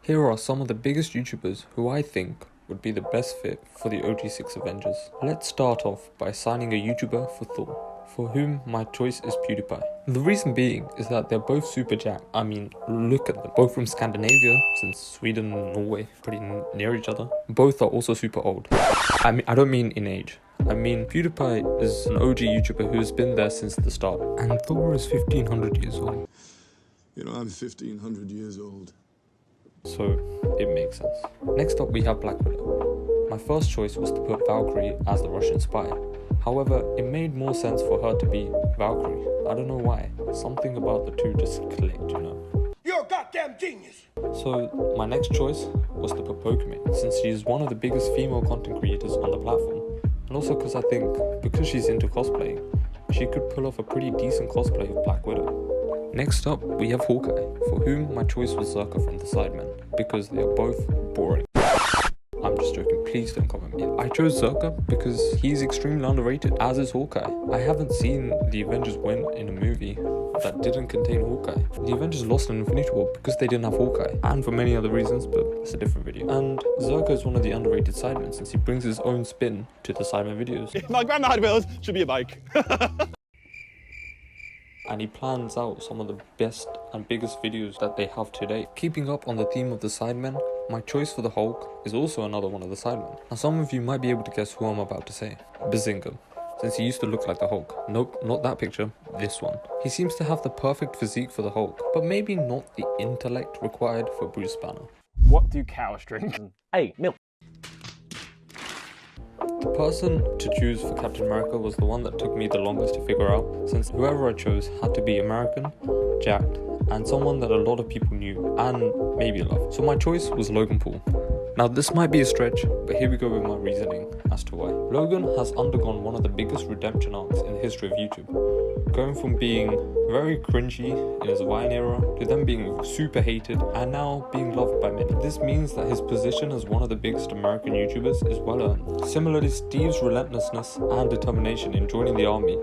Here are some of the biggest YouTubers who I think would be the best fit for the OG6 Avengers. Let's start off by signing a YouTuber for Thor, for whom my choice is PewDiePie. The reason being is that they're both super jacked. I mean, look at them. Both from Scandinavia, since Sweden and Norway pretty near each other. Both are also super old. I don't mean in age. I mean, PewDiePie is an OG YouTuber who's been there since the start, and Thor is 1500 years old. You know, I'm 1500 years old. So, it makes sense. Next up we have Black Widow. My first choice was to put Valkyrie as the Russian spy. However, it made more sense for her to be Valkyrie. I don't know why. Something about the two just clicked, you know. You're a goddamn genius! So, my next choice was to put Pokimane, since she is one of the biggest female content creators on the platform. And also because I think, because she's into cosplaying, she could pull off a pretty decent cosplay of Black Widow. Next up, we have Hawkeye, for whom my choice was Zerka from the Sidemen, because they are both boring. I'm just joking, please don't comment me. I chose Zerka because he's extremely underrated, as is Hawkeye. I haven't seen the Avengers win in a movie that didn't contain Hawkeye. The Avengers lost in Infinity War because they didn't have Hawkeye, and for many other reasons, but it's a different video. And Zerka is one of the underrated Sidemen, since he brings his own spin to the Sidemen videos. My grandma had wheels, should be a bike. And he plans out some of the best and biggest videos that they have today. Keeping up on the theme of the Sidemen, my choice for the Hulk is also another one of the Sidemen. Now some of you might be able to guess who I'm about to say. Bazinga, since he used to look like the Hulk. Nope, not that picture, this one. He seems to have the perfect physique for the Hulk, but maybe not the intellect required for Bruce Banner. What do cows drink? Hey, milk. The person to choose for Captain America was the one that took me the longest to figure out, since whoever I chose had to be American, jacked, and someone that a lot of people knew and maybe loved. So my choice was Logan Paul. Now this might be a stretch, but here we go with my reasoning as to why. Logan has undergone one of the biggest redemption arcs in the history of YouTube, going from being very cringy in his Vine era to then being super hated and now being loved by many. This means that his position as one of the biggest American YouTubers is well earned. Similarly, Steve's relentlessness and determination in joining the army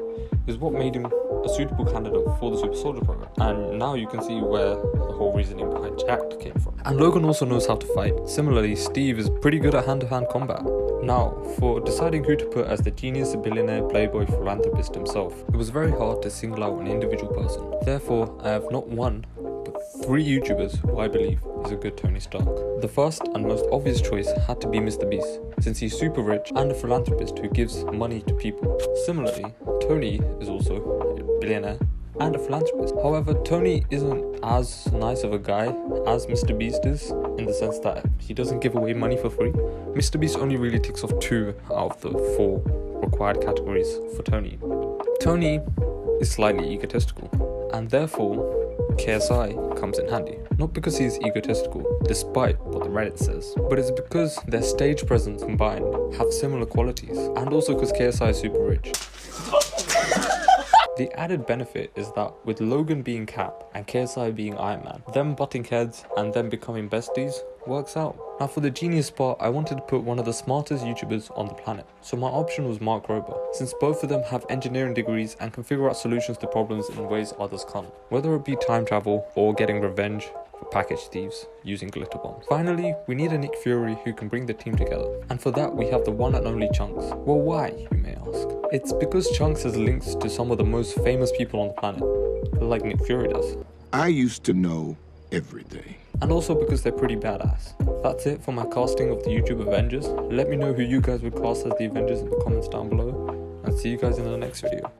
is what made him a suitable candidate for the Super Soldier program, and now you can see where the whole reasoning behind Jacked came from. And Logan also knows how to fight. Similarly, Steve is pretty good at hand-to-hand combat. Now, for deciding who to put as the genius, billionaire, playboy, philanthropist himself, it was very hard to single out an individual person. Therefore, I have not one, but 3 YouTubers who I believe is a good Tony Stark. The first and most obvious choice had to be Mr. Beast, since he's super rich and a philanthropist who gives money to people. Similarly, Tony is also a billionaire and a philanthropist. However, Tony isn't as nice of a guy as Mr. Beast is, in the sense that he doesn't give away money for free. Mr. Beast only really ticks off 2 out of the 4 required categories for Tony. Tony is slightly egotistical, and therefore KSI comes in handy. Not because he's egotistical, despite what the Reddit says, but it's because their stage presence combined have similar qualities, and also because KSI is super rich. The added benefit is that with Logan being Cap and KSI being Iron Man, them butting heads and them becoming besties works out. Now for the genius part, I wanted to put one of the smartest YouTubers on the planet. So my option was Mark Rober, since both of them have engineering degrees and can figure out solutions to problems in ways others can't. Whether it be time travel or getting revenge for package thieves using glitter bombs. Finally, we need a Nick Fury who can bring the team together. And for that we have the one and only Chunks. Well, why, you may ask? It's because Chunks has links to some of the most famous people on the planet, like Nick Fury does. I used to know everything. And also because they're pretty badass. That's it for my casting of the YouTube Avengers. Let me know who you guys would cast as the Avengers in the comments down below, and see you guys in the next video.